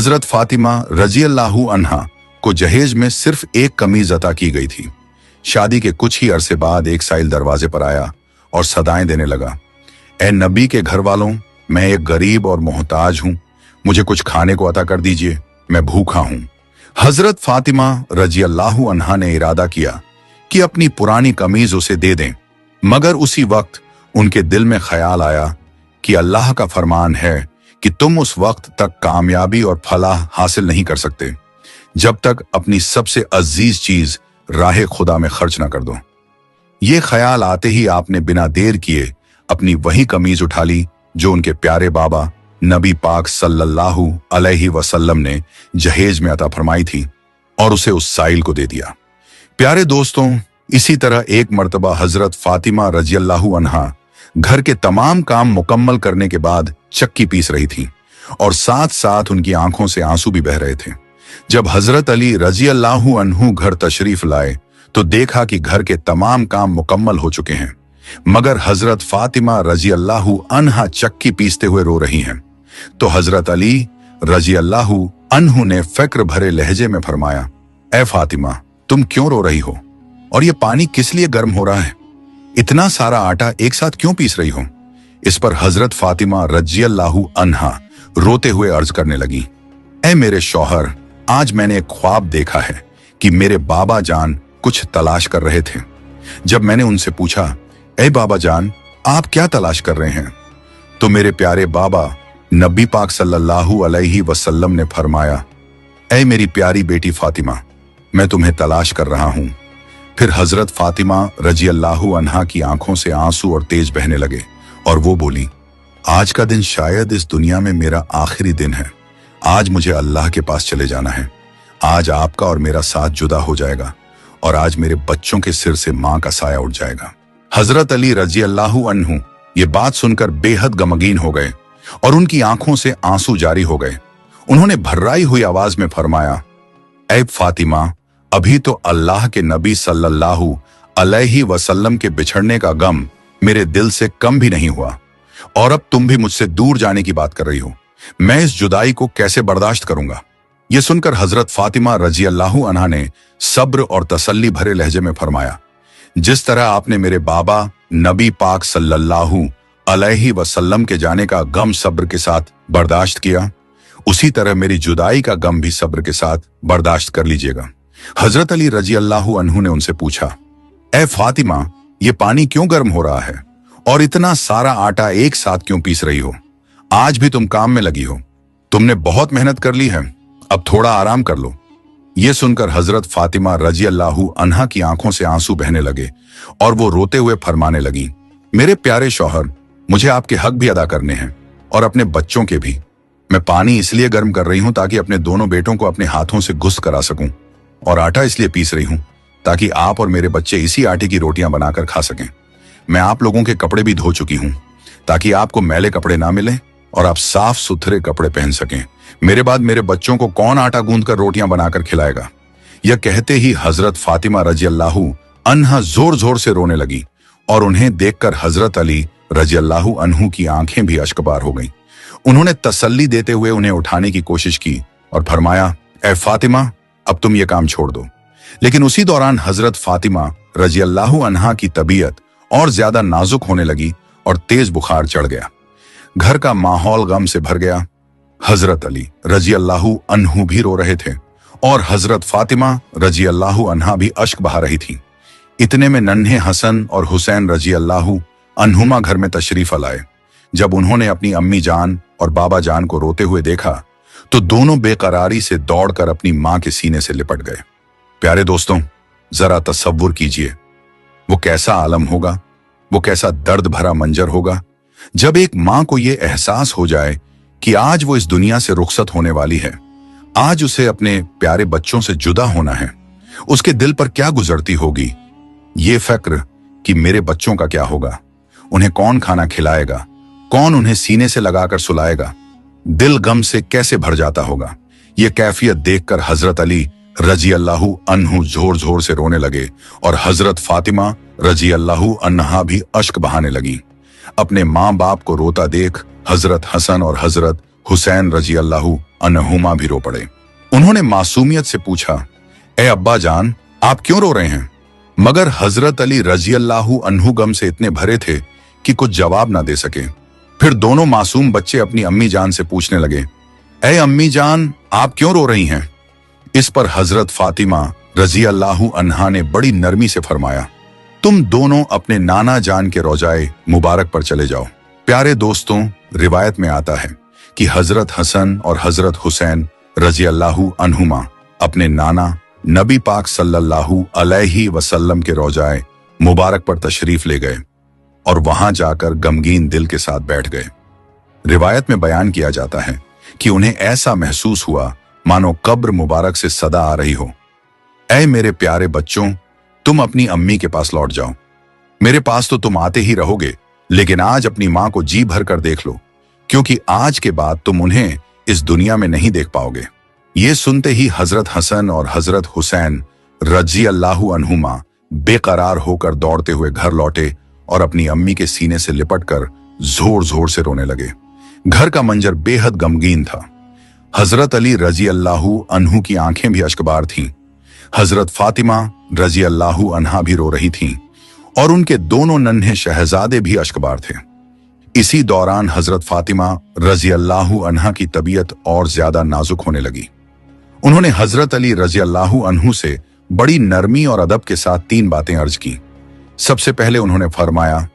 हजरत फातिमा रजी अल्लाहु अन्हा को जहेज में सिर्फ एक कमीज अता की गई थी। शादी के कुछ ही अरसे बाद एक साइल दरवाजे पर आया और सदाएं देने लगा, ए नबी के घर वालों, मैं एक गरीब और मोहताज हूं, मुझे कुछ खाने को अता कर दीजिए, मैं भूखा हूं। हजरत फातिमा रजी अल्लाहु अन्हा ने इरादा किया कि अपनी पुरानी कमीज उसे दे दें, मगर उसी वक्त उनके दिल में ख्याल आया कि अल्लाह का फरमान है कि तुम उस वक्त तक कामयाबी और फलाह हासिल नहीं कर सकते जब तक अपनी सबसे अजीज चीज राह खुदा में खर्च ना कर दो। ये ख्याल आते ही आपने बिना देर किए अपनी वही कमीज उठा ली जो उनके प्यारे बाबा नबी पाक सल्लल्लाहु अलैहि वसल्लम ने जहेज में अता फरमाई थी और उसे उस साइल को दे दिया। प्यारे दोस्तों, इसी तरह एक मर्तबा हजरत फातिमा रजी अल्लाहु अन्हा घर के तमाम काम मुकम्मल करने के बाद चक्की पीस रही थी और साथ साथ उनकी आंखों से आंसू भी बह रहे थे। जब हजरत अली रजी अल्लाहु अन्हु घर तशरीफ लाए तो देखा कि घर के तमाम काम मुकम्मल हो चुके हैं, मगर हजरत फातिमा रजी अल्लाहु अन्हा चक्की पीसते हुए रो रही हैं। तो हजरत अली रजी अल्लाहु अन्हु ने फिक्र भरे लहजे में फरमाया, ए फातिमा, तुम क्यों रो रही हो और ये पानी किस लिए गर्म हो रहा है? इतना सारा आटा एक साथ क्यों पीस रही हो? इस पर हजरत फातिमा रजी अल्लाहु अन्हा रोते हुए अर्ज करने लगी, ए मेरे शौहर, आज मैंने एक ख्वाब देखा है कि मेरे बाबा जान कुछ तलाश कर रहे थे। जब मैंने उनसे पूछा, ए बाबा जान, आप क्या तलाश कर रहे हैं? तो मेरे प्यारे बाबा नबी पाक सल्लल्लाहु अलैहि वसल्लम ने फरमाया, ए मेरी प्यारी बेटी फातिमा, मैं तुम्हें तलाश कर रहा हूं। फिर हजरत फातिमा रजी अल्लाहु अन्हा की आंखों से आंसू और तेज बहने लगे और वो बोली, आज का दिन शायद इस दुनिया में मेरा आखिरी दिन है। आज मुझे अल्लाह के पास चले जाना है। आज आपका और मेरा साथ जुदा हो जाएगा और आज मेरे बच्चों के सिर से मां का साया उठ जाएगा। हजरत अली रजी अल्लाहु अन्हु ये बात सुनकर बेहद गमगीन हो गए और उनकी आंखों से आंसू जारी हो गए। उन्होंने भर्राई हुई आवाज में फरमाया, ऐ फातिमा, अभी तो अल्लाह के नबी सल्लल्लाहु अलैहि वसल्लम के बिछड़ने का गम मेरे दिल से कम भी नहीं हुआ और अब तुम भी मुझसे दूर जाने की बात कर रही हो। मैं इस जुदाई को कैसे बर्दाश्त करूंगा? यह सुनकर हजरत फातिमा रजी अल्लाहु अन्हा ने सब्र और तसल्ली भरे लहजे में फरमाया, जिस तरह आपने मेरे बाबा नबी पाक सल्लल्लाहु अलैहि वसल्लम के जाने का गम सब्र के साथ बर्दाश्त किया, उसी तरह मेरी जुदाई का गम भी सब्र के साथ बर्दाश्त कर लीजिएगा। हजरत अली रजी अल्लाहु अन्हु ने उनसे पूछा, ए फातिमा, ये पानी क्यों गर्म हो रहा है और इतना सारा आटा एक साथ क्यों पीस रही हो? आज भी तुम काम में लगी हो, तुमने बहुत मेहनत कर ली है, अब थोड़ा आराम कर लो। ये सुनकर हजरत फातिमा रजी अल्लाहु अन्हा की आंखों से आंसू बहने लगे और वो रोते हुए फरमाने लगी, मेरे प्यारे शौहर, मुझे आपके हक भी अदा करने हैं और अपने बच्चों के भी। मैं पानी इसलिए गर्म कर रही हूं ताकि अपने दोनों बेटों को अपने हाथों से गुस्ल करा सकूं और आटा इसलिए पीस रही हूं ताकि आप और मेरे बच्चे इसी आटे की रोटियां बनाकर खा सकें। मैं आप लोगों के कपड़े भी धो चुकी हूं ताकि आपको मैले कपड़े ना मिले और आप साफ सुथरे कपड़े पहन सकें। मेरे बाद मेरे बच्चों को कौन आटा गूंदकर रोटियां बनाकर खिलाएगा? यह कहते ही हजरत फातिमा रजी अल्लाहु अन्हा जोर जोर से रोने लगी और उन्हें देखकर हजरत अली रजी अल्लाहु अन्हु की आंखें भी अश्कबार हो गईं। उन्होंने तसल्ली देते हुए उन्हें उठाने की कोशिश की और फरमाया, ए फातिमा, अब तुम ये काम छोड़ दो। लेकिन उसी दौरान हजरत फातिमा रजी अल्लाहु अन्हा की तबीयत और ज्यादा नाजुक होने लगी और तेज बुखार चढ़ गया। घर का माहौल गम से भर गया। हजरत अली रजी अल्लाहु अन्हु भी रो रहे थे और हजरत फातिमा रजी अल्लाहु अन्हा भी अश्क बहा रही थी। इतने में नन्हे हसन और हुसैन रजी अल्लाहु अन्हुमा घर में तशरीफ लाए। जब उन्होंने अपनी अम्मी जान और बाबा जान को रोते हुए देखा तो दोनों बेकरारी से दौड़कर अपनी मां के सीने से लिपट गए। प्यारे दोस्तों, जरा तसव्वुर कीजिए, वो कैसा आलम होगा, वो कैसा दर्द भरा मंजर होगा जब एक मां को यह एहसास हो जाए कि आज वो इस दुनिया से रुखसत होने वाली है, आज उसे अपने प्यारे बच्चों से जुदा होना है। उसके दिल पर क्या गुजरती होगी ये फिक्र कि मेरे बच्चों का क्या होगा, उन्हें कौन खाना खिलाएगा, कौन उन्हें सीने से लगाकर सुलाएगा। दिल गम से कैसे भर जाता होगा। ये कैफियत देखकर हजरत अली रजी अल्लाहु अन्हु जोर जोर से रोने लगे और हजरत फातिमा रजी अल्लाहु अन्हा भी अश्क बहाने लगी। अपने माँ बाप को रोता देख हजरत हसन और हजरत हुसैन रजी अल्लाहु अन्हुमा भी रो पड़े। उन्होंने मासूमियत से पूछा, ए अब्बा जान, आप क्यों रो रहे हैं? मगर हजरत अली रजी अल्लाहु अन्हु गम से इतने भरे थे कि कुछ जवाब ना दे सके। फिर दोनों मासूम बच्चे अपनी अम्मी जान से पूछने लगे, ए अम्मी जान, आप क्यों रो रही हैं? इस पर हजरत फातिमा रजी अल्लाहु अन्हा ने बड़ी नरमी से फरमाया, तुम दोनों अपने नाना जान के रोजाए मुबारक पर चले जाओ। प्यारे दोस्तों, रिवायत में आता है कि हजरत हसन और हजरत हुसैन रजी अल्लाहु अन्हुमा अपने नाना नबी पाक सल्लल्लाहु अलैहि वसल्लम के रोजाए मुबारक पर तशरीफ ले गए और वहां जाकर गमगीन दिल के साथ बैठ गए। रिवायत में बयान किया जाता है कि उन्हें ऐसा महसूस हुआ मानो कब्र मुबारक से सदा आ रही हो, ऐ मेरे प्यारे बच्चों, तुम अपनी अम्मी के पास लौट जाओ। मेरे पास तो तुम आते ही रहोगे, लेकिन आज अपनी मां को जी भर कर देख लो, क्योंकि आज के बाद तुम उन्हें इस दुनिया में नहीं देख पाओगे। ये सुनते ही हजरत हसन और हजरत हुसैन रजी अल्लाहु अन्हुमा बेकरार होकर दौड़ते हुए घर लौटे और अपनी अम्मी के सीने से लिपटकर जोर जोर से रोने लगे। घर का मंजर बेहद गमगीन था। हजरत अली रजी अल्लाहु अन्हु की आंखें भी अश्कबार थीं। हजरत फातिमा रजी अल्लाहु अन्हा भी रो रही थीं और उनके दोनों नन्हे शहजादे भी अश्कबार थे। इसी दौरान हजरत फातिमा रजी अल्लाहु अन्हा की तबीयत और ज्यादा नाजुक होने लगी। उन्होंने हजरत अली रजी अल्लाहु अन्हु से बड़ी नरमी और अदब के साथ 3 बातें अर्ज की। सबसे पहले उन्होंने फरमाया,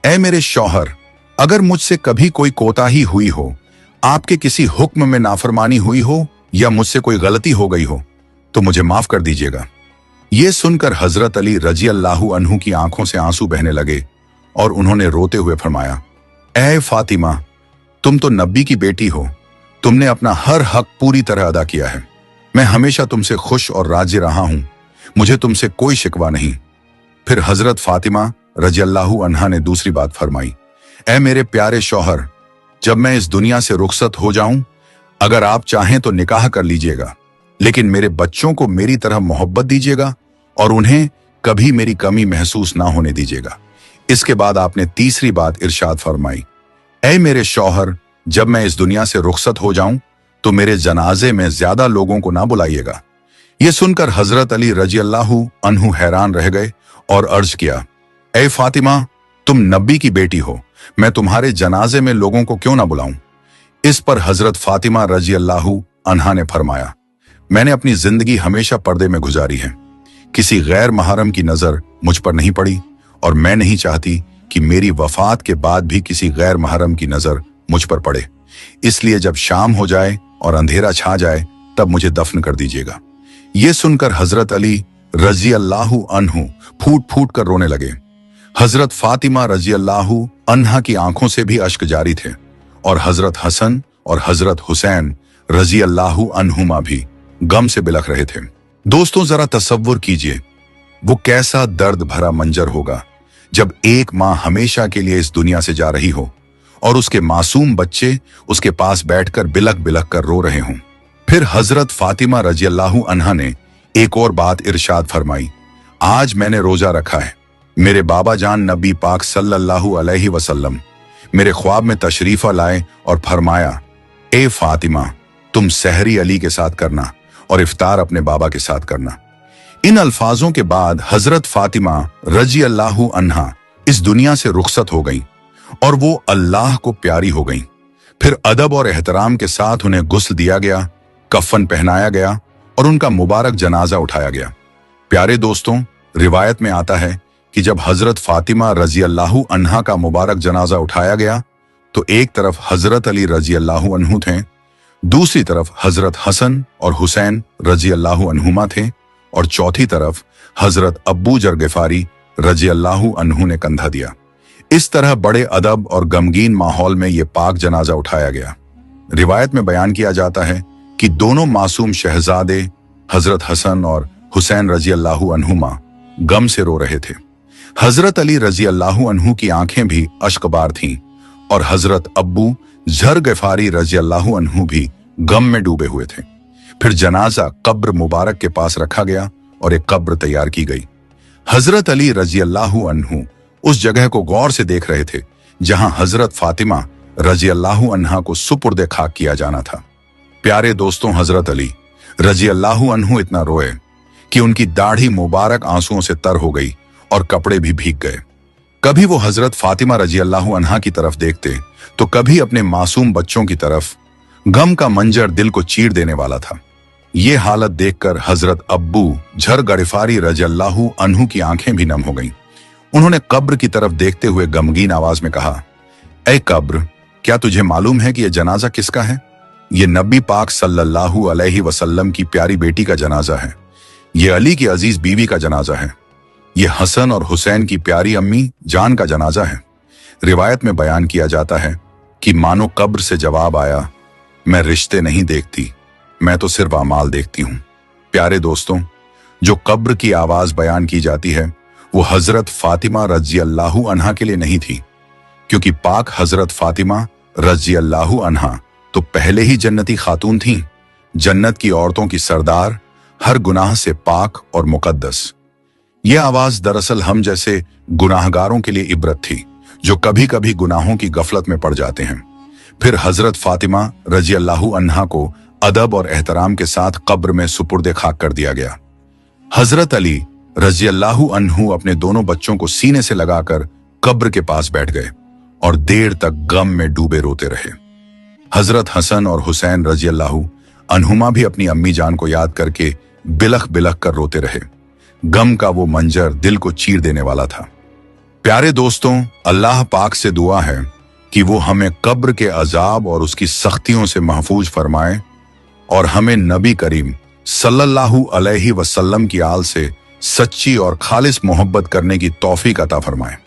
ऐ मेरे शौहर, अगर मुझसे कभी कोई कोताही हुई हो, आपके किसी हुक्म में नाफरमानी हुई हो या मुझसे कोई गलती हो गई हो तो मुझे माफ कर दीजिएगा। ये सुनकर हजरत अली रजी अल्लाहु अन्हु की आंखों से आंसू बहने लगे और उन्होंने रोते हुए फरमाया, ऐ फातिमा, तुम तो नबी की बेटी हो, तुमने अपना हर हक पूरी तरह अदा किया है। मैं हमेशा तुमसे खुश और राजी रहा हूं, मुझे तुमसे कोई शिकवा नहीं। फिर हजरत फातिमा रजी अल्लाहु अन्हा ने दूसरी बात फरमाई, ऐ मेरे प्यारे शौहर, जब मैं इस दुनिया से रुखसत हो जाऊं, अगर आप चाहें तो निकाह कर लीजिएगा, लेकिन मेरे बच्चों को मेरी तरह मोहब्बत दीजिएगा और उन्हें कभी मेरी कमी महसूस ना होने दीजिएगा। इसके बाद आपने तीसरी बात इरशाद फरमाई, ऐ मेरे शौहर, जब मैं इस दुनिया से रुखसत हो जाऊं तो मेरे जनाजे में ज्यादा लोगों को ना बुलाइएगा। यह सुनकर हजरत अली रजी अल्लाहु अन्हु हैरान रह गए और अर्ज किया, ऐ फातिमा, तुम नबी की बेटी हो, मैं तुम्हारे जनाजे में लोगों को क्यों ना बुलाऊं? इस पर हजरत फातिमा रजी अल्लाहु अन्हा ने फरमाया, मैंने अपनी जिंदगी हमेशा पर्दे में गुजारी है, किसी गैर महरम की नजर मुझ पर नहीं पड़ी और मैं नहीं चाहती कि मेरी वफात के बाद भी किसी गैर महरम की नजर मुझ पर पड़े। इसलिए जब शाम हो जाए और अंधेरा छा जाए तब मुझे दफन कर दीजिएगा। ये सुनकर हजरत अली रजी अल्लाहु अन्हु फूट फूट कर रोने लगे। हजरत फातिमा रजी अल्लाहु अन्हा की आंखों से भी अश्क जारी थे और हजरत हसन और हजरत हुसैन रजी अल्लाहु अन्हुमा भी गम से बिलख रहे थे। दोस्तों, जरा तसव्वुर कीजिए वो कैसा दर्द भरा मंजर होगा जब एक मां हमेशा के लिए इस दुनिया से जा रही हो और उसके मासूम बच्चे उसके पास बैठकर बिलख बिलख कर रो रहे हों। फिर हजरत फातिमा रजी अल्लाहु अन्हा ने एक और बात इरशाद फरमाई, आज मैंने रोजा रखा है, मेरे बाबा जान नबी पाक सल्लल्लाहु अलैहि वसल्लम मेरे ख्वाब में तशरीफा लाए और फरमाया, ए फातिमा, तुम सहरी अली के साथ करना और इफ्तार अपने बाबा के साथ करना। इन अल्फाजों के बाद हजरत फातिमा रजी अल्लाहु अन्हा इस दुनिया से रुखसत हो गई और वो अल्लाह को प्यारी हो गई। फिर अदब और एहतराम के साथ उन्हें गुस्ल दिया गया, कफन पहनाया गया और उनका मुबारक जनाजा उठाया गया। प्यारे दोस्तों, रिवायत में आता है कि जब हजरत फातिमा रजी अल्लाहु अन्हा का मुबारक जनाजा उठाया गया तो एक तरफ हजरत अली रजी अल्लाहु अन्हु थे, दूसरी तरफ हजरत हसन और हुसैन रजी अल्लाहु अन्हुमा थे और चौथी तरफ हजरत अब्बू जर गिफारी रजी अल्लाहु अन्हु ने कंधा दिया। इस तरह बड़े अदब और गमगीन माहौल में यह पाक जनाजा उठाया गया। रिवायत में बयान किया जाता है कि दोनों मासूम शहजादे हजरत हसन और हुसैन रजी अल्लाहु अन्हुमा गम से रो रहे थे। हजरत अली रजी अल्लाहु अन्हु की आंखें भी अश्कबार थीं और हजरत अब्बू जर गिफारी रजी अल्लाहु अन्हु भी गम में डूबे हुए थे। फिर जनाजा कब्र मुबारक के पास रखा गया और एक कब्र तैयार की गई। हजरत अली रजी अल्लाहु अन्हु उस जगह को गौर से देख रहे थे जहां हजरत फातिमा रजी अल्लाहु अन्हा को सुपुर्दे खाक किया जाना था। प्यारे दोस्तों, हजरत अली रजी अल्लाहु अन्हु इतना रोए कि उनकी दाढ़ी मुबारक आंसुओं से तर हो गई और कपड़े भी भीग गए। कभी वो हजरत फातिमा रजी अल्लाहु अन्हा की तरफ देखते तो कभी अपने मासूम बच्चों की तरफ। गम का मंजर दिल को चीर देने वाला था। ये हालत देखकर हजरत अब्बू झर गरिफारी रजी अल्लाहु अन्हु की आंखें भी नम हो गईं। उन्होंने कब्र की तरफ देखते हुए गमगीन आवाज में कहा, ऐ कब्र, क्या तुझे मालूम है कि यह जनाजा किसका है? ये नबी पाक सल्लल्लाहु अलैहि वसल्लम की प्यारी बेटी का जनाजा है। ये अली की अजीज बीवी का जनाजा है। ये हसन और हुसैन की प्यारी अम्मी जान का जनाजा है। रिवायत में बयान किया जाता है कि मानो कब्र से जवाब आया, मैं रिश्ते नहीं देखती, मैं तो सिर्फ अमाल देखती हूं। प्यारे दोस्तों, जो कब्र की आवाज बयान की जाती है वो हजरत फातिमा रजी अल्लाहु अन्हा के लिए नहीं थी, क्योंकि पाक हजरत फातिमा रजी अल्लाहु अन्हा तो पहले ही जन्नती खातून थीं, जन्नत की औरतों की सरदार, हर गुनाह से पाक और मुकद्दस। यह आवाज दरअसल हम जैसे गुनाहगारों के लिए इबरत थी, जो कभी कभी गुनाहों की गफलत में पड़ जाते हैं। फिर हजरत फातिमा रजी अल्लाहु अन्हा को अदब और एहतराम के साथ कब्र में सुपुर्दे खाक कर दिया गया। हजरत अली रजी अल्लाहु अन्हु अपने दोनों बच्चों को सीने से लगाकर कब्र के पास बैठ गए और देर तक गम में डूबे रोते रहे। हजरत हसन और हुसैन रजी अल्लाहु अन्हुमा भी अपनी अम्मी जान को याद करके बिलख बिलख कर रोते रहे। गम का वो मंजर दिल को चीर देने वाला था। प्यारे दोस्तों, अल्लाह पाक से दुआ है कि वो हमें कब्र के अजाब और उसकी सख्तियों से महफूज फरमाए और हमें नबी करीम सल्लल्लाहु अलैहि वसल्लम की आल से सच्ची और खालिस मोहब्बत करने की तौफीक अता फरमाए।